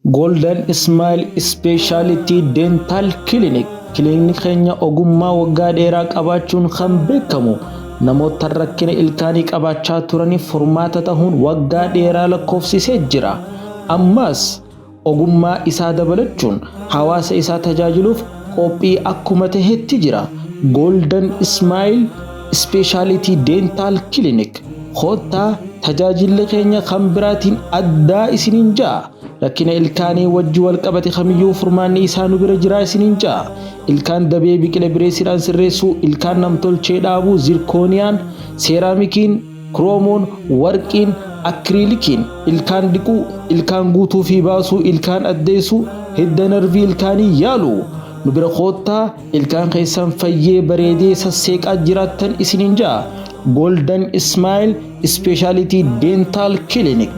Golden Smile Specialty Dental Clinic Clinic keenya ogummaa waggaa dheeraa qabaachuun kan beekamu namoota rakkina ilkaanii qabaachaa turaniif furmaata ta'uun waggaa dheeraa lakkoofsisee jira. Ammas ogummaa isaa dabalachuun hawaasa isaa tajaajiluuf qophii akkuma taheetti jira. Golden Smile Specialty Dental Clinic Khottaa tajaajilli keenya kan biraatiin addaa isiniin jaa. Lakkina ilkaanii wajji wal qabate kamiyyuu furmaanni isaa nu bira jira isiniin jaa. Ilkaan dabee biqila bireessidhaan sirreessuu, ilkaan namtolchee dhaabuu, zirkooniyaan, seeraamikiin, kiroomoon, warqiin, akriilikiin, ilkaan dhiquu, ilkaan guutuu fi baasuu, ilkaan addeessuu, hidda narvii ilkaanii yaaluu. Nu bira koottaa ilkaan keessan fayyee bareedee sasseeqaa jiraattan isiniin jaa. Golden Smile Specialty Dental Clinic.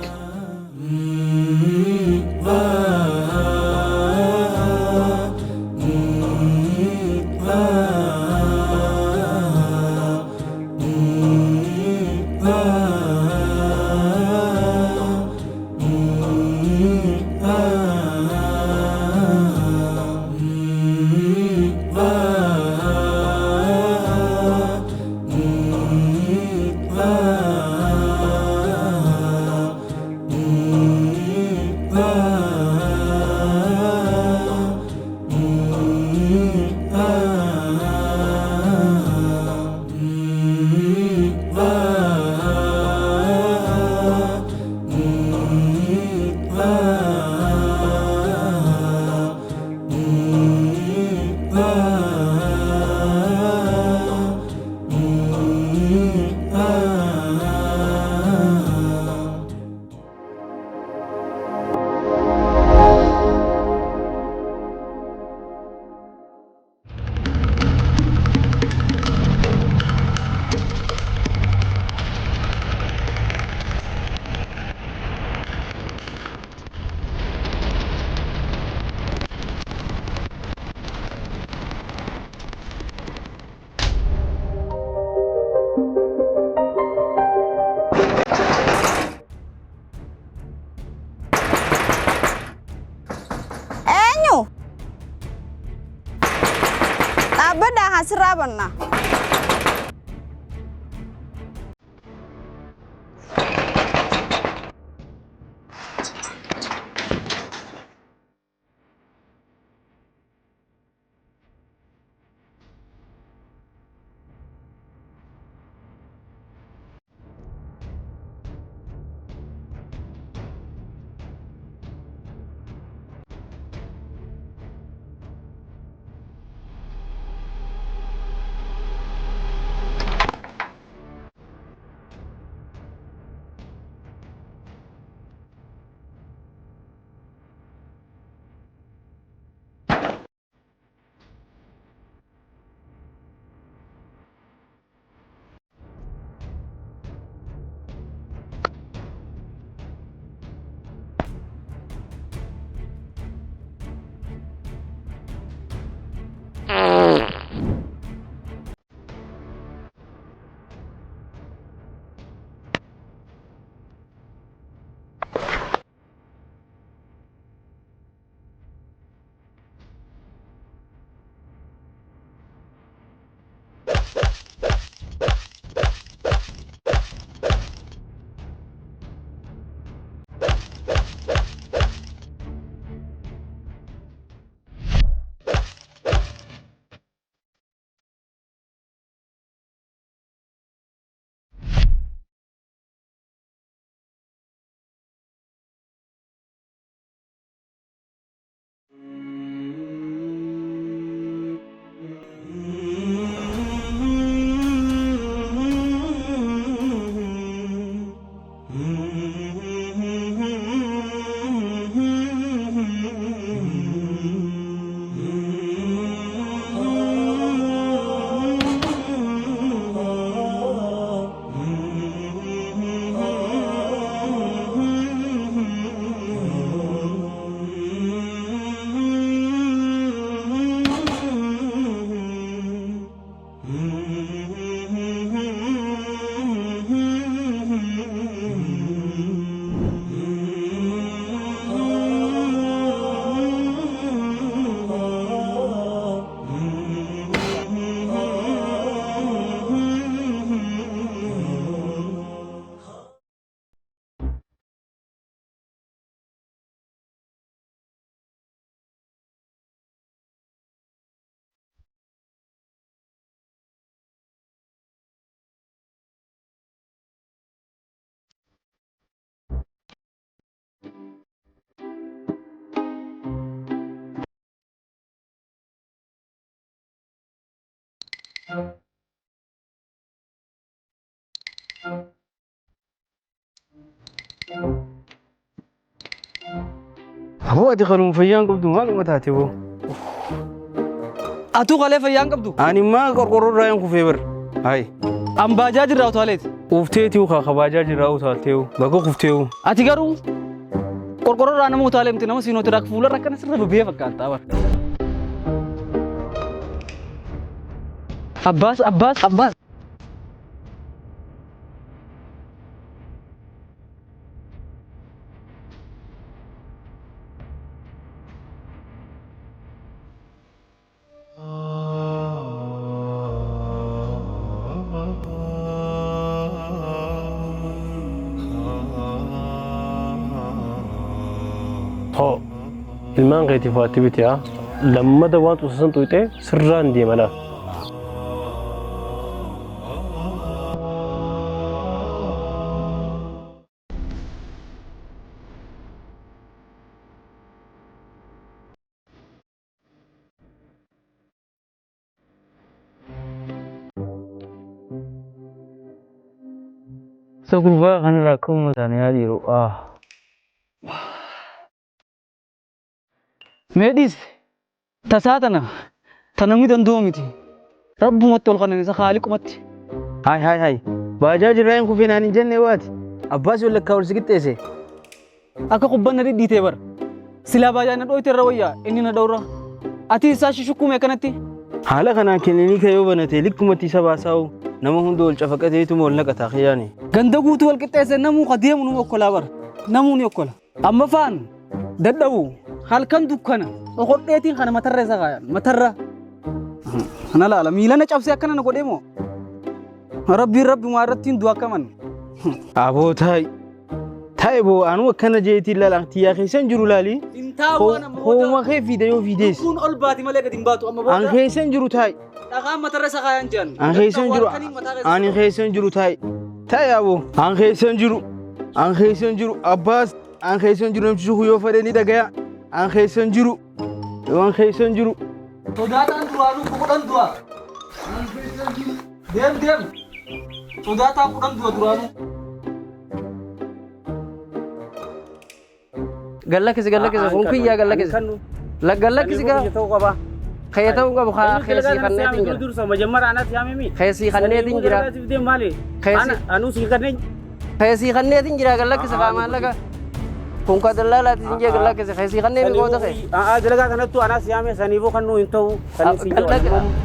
Beda hasil rabana. هو أدي خلوم فيان قبضو ما لو متاتبو أتو خلي فيان قبضو أنا ما قرقر رايم كفيبر هاي أم باجاج راو تواليت وفتيتيو خباجاج راو سالتيو بقو خفتيو أتي قرو قرقر رانا مو تالي متنا مسينو تراك فولا ركنا سر ببيه فكان تابر عباس هو ilmaan keetiif waatti biti haa lammada waan tuusasan tuyxee sirraan deemala. Sakuba kan rakum mutane ya diro ميديس تساتنا تنمي دندومتي رب متول قنن خالق مت هاي باجاج رايم كفين عن جنة وات أباس ولا كاول سكت إيسه أكا قبنا ردي تبر سلا باجانا دوي ترويا إني ندورا أتي ساشي شكو مكانتي حالا كنا كنني كيوبنا تلك متي سبا ساو نمهم دول شفقته تمول لك تخياني غندغو تول كتاسه نمو قديم نمو كلابر نمو نيكولا أما فان ددو هل كان دكانا وقديتين خنا متر سغايا متر أنا لا ميلانا شافسي أكنا نقدمو ربي مارتين دوا كمان أبو تاي بو أنا وكنا جيتي لا تيا خيسن جرو لالي هو ما خي فيديو فيديس كون الباتي ملك ديمباتو أما بودا أنا خيسن جرو تاي أغام متر سغايا جان أنا خيسن جرو تاي أبو أنا خيسن جرو أباس أنا خيسن جرو نمشي خويو فريني دقيا أنا خيسن جرو Sodatan duranu kudan dua. Diam. Sodata kudan dua duranu. قال كذا ممكن يا قال كذا لا قال كذا خيتهم قبل خيسي خنيتين دور sama jamar anak siami mi خيسي خنيتين جرا dia mali anu sih kan خيسي خنيتين جرا قال كذا كمان لك كون كدلا لا تنجي قال كذا خيسي خنيتين قوة خي jelaga kan tu anak siami sanibo kan nu into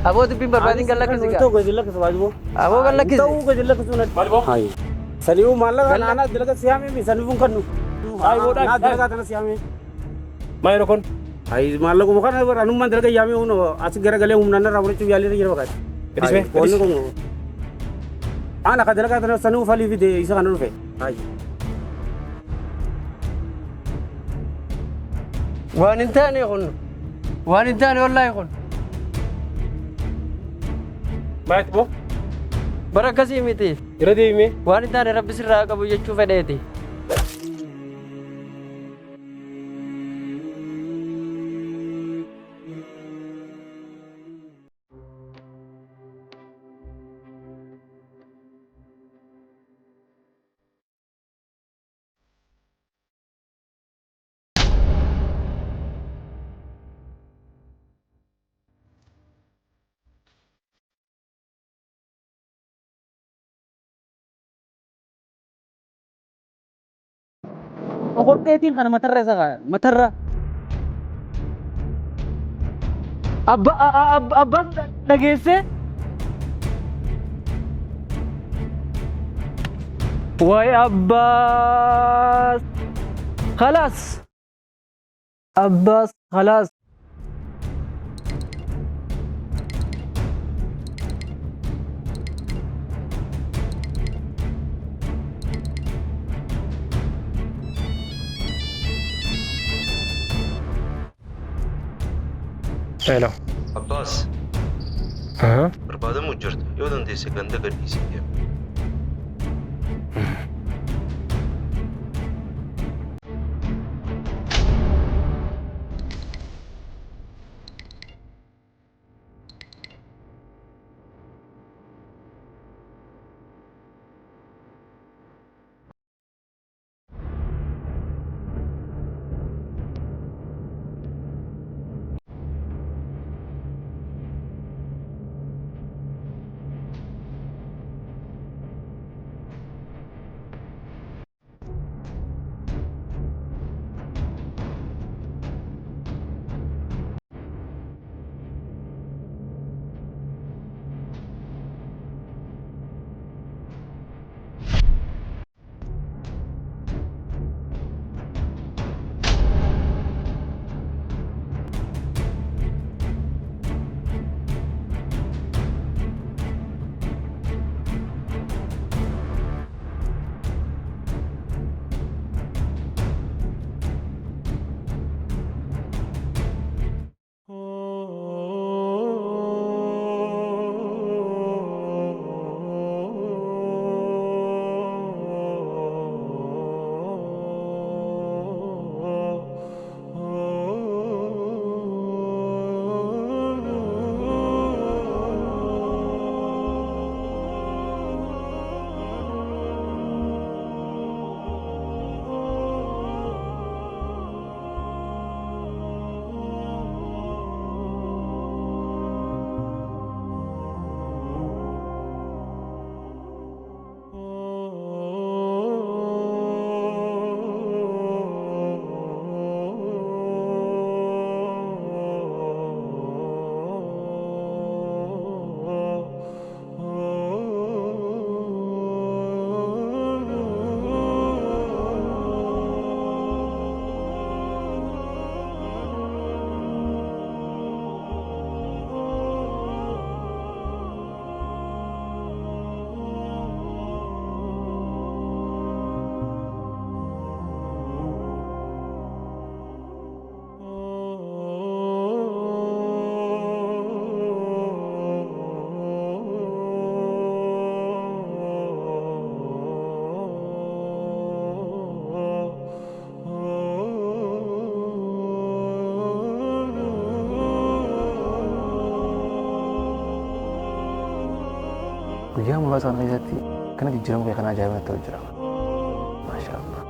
أبو تبين بربادين قال كذا itu gue jelek sebagian أبو قال كذا itu gue jelek sunat hai sanibo malah kan anak jelaga siami mi sanibo kan nu hai bodoh jelaga anak siami Mai rokon. hai malah gue kan anu man jelaga siami uno asik gara-gara umumnya ramai tu bialir aja bakat Kedis me. Pokoknya kong anak jelaga anak sanibo fali video isa kan nu fe hai وان تاني والله يخون Mai tu bo. بركة سيمتي Iradi me. وان تاني ربي سرّا قبل يشوف فديتي وقديتين خنا متر سغايا متر أبا دقيسة واي عباس خلاص عباس خلاص Hello. Abbas, barbaadamu jirta yoo dandeesse ganda gadhiisii deema. guyyaa muraasaan keessatti kana jijjiiramu kee kana ajaa'ibaa ta'u jira. Maashaallah.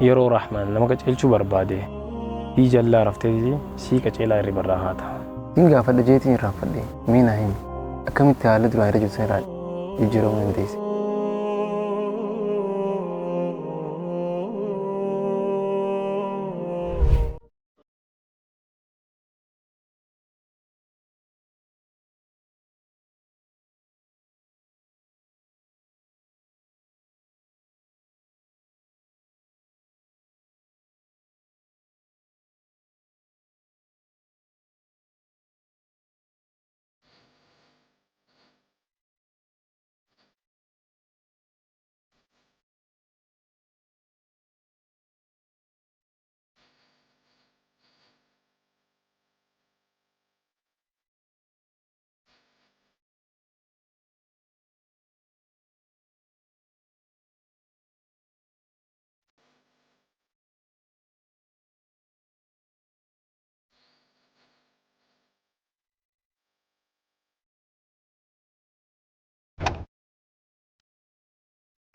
Yeroo Rahmaan nama qaceelchuu barbaade hii jallaa raftee sii qaceelaa irri barraa haa ta'a. Inni gaafadha jeetiin irraanfadhe miina himi akkamitti haala duraa irra jirtu irraa jijjiiramuu dandeesse.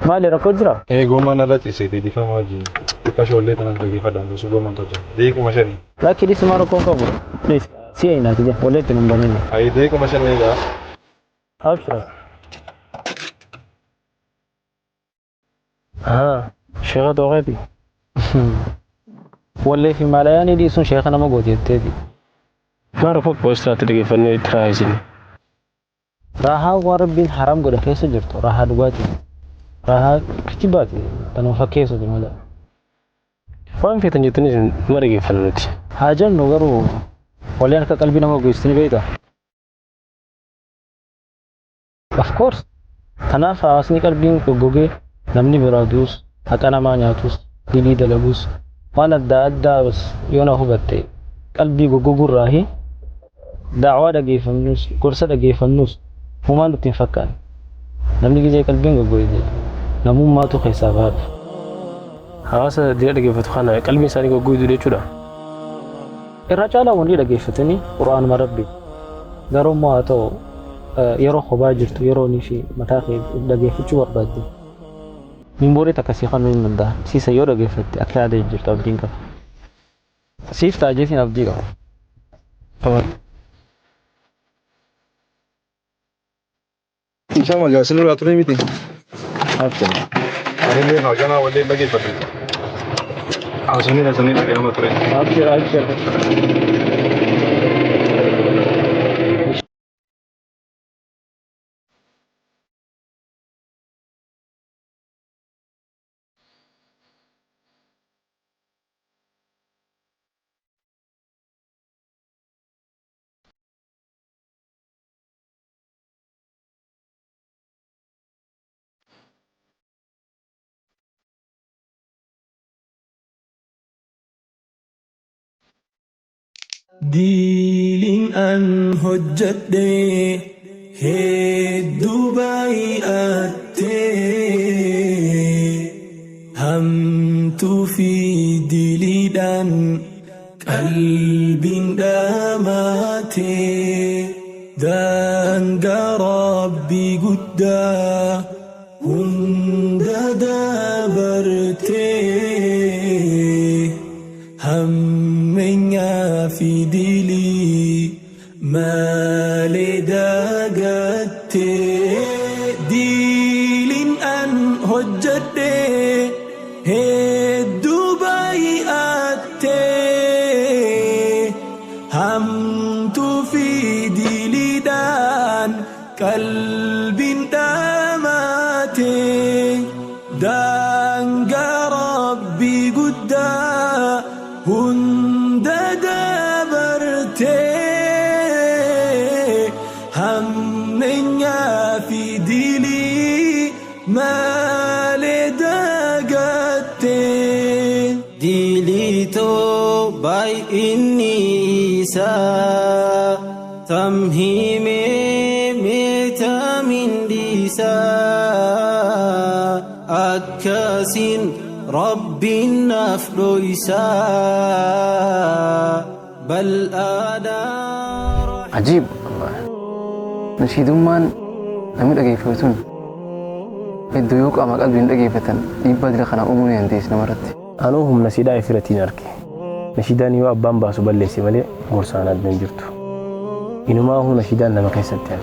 Maali rakkoo jira? Gommaan irratti isheetii dhifamaa jiru. Akka shoollee tanan dhaggeeffadhaan osoo gommaan tolcha. Deekuma shanii. Lakki dhisuma rakkoo qabu. Please si eenyaati jee walitti nun banine. Ayi deekuma shanii egaa. Abshira. Sheekha Tooqeeti. Wallee fi maalayaanii dhiisuun sheekha nama gooteetteeti. Maa rakkoo poostiraatti dhaggeeffannee itti raayisine. Raahaa waan rabbiin haram godha keessa jirtu raahaa dhugaatii. Raahaa kijibaati tanuma fakkeessu mala. Waan feetan jettanii nama dhaggeeffanna nuti. Haa jennu garuu walleen akka qalbii nama gogeessitanii beektaa? Of course. Kanaaf hawaasni qalbiin goggogee namni biraa duus haqa namaa nyaatus dilii dalaguus waan adda addaa yoo na hubatte qalbii goggogurraahi daawaa dhageeffannus gorsa dhageeffannus humaan nutti hin fakkaanne. Namni gizee qalbiin goggogee namummaatu keessaa baadha. Hawaasa dira dhageeffatu kana qalbii isaanii goggoguu jechuudha. Irra caalaa wanti dhageeffatanii quraanuma rabbi garuu moo haa ta'u yeroo kophaa jirtu yeroo ni fi mataa kee dhageeffachuu barbaadde. Mimbooriit akkasii kan nuyi mandaa siisa yoo dhageeffatte akka yaada jirtu abdiin qaba. Siif taajeetiin abdii qaba. Qaban. Isaan wal jaallatanii irraa ture miti. Abdii. Ani illee haaganaa wallee dhaggeeffadhe. Haasanii dhaggeeffama ture. Abdii. Diilin an hojjadhe hedduu baay'atte hamtuu fi diliidhaan qalbiin dhamate daangaa rabbii guddaa hunda dabarte hammeenyaa fi dilii malee dagatte diiliin an hojjadhe hedduu baay'atte hamtuu fi diliidhaan qalbiin dhamate daangaa rabbii guddaa hunda dabarte hammeenyaa fi dilii malee dagatte dilitoo baay'inni isaa tamhimee meetamin dhiisaa akkasiin rabbiin naaf dhoysaa bal'aadhaa. Ajiib! Nashiidummaan namni dhageeffatuun الديوك أما قلبي نقيفتن يبدل خنا أموني عنديس نمرت أنا هم نشيدا إفرتين أركي نشيداني وأبان باسو بلسي ملي مرسانات من جرتو إنما هو نشيدان لما كيسنتي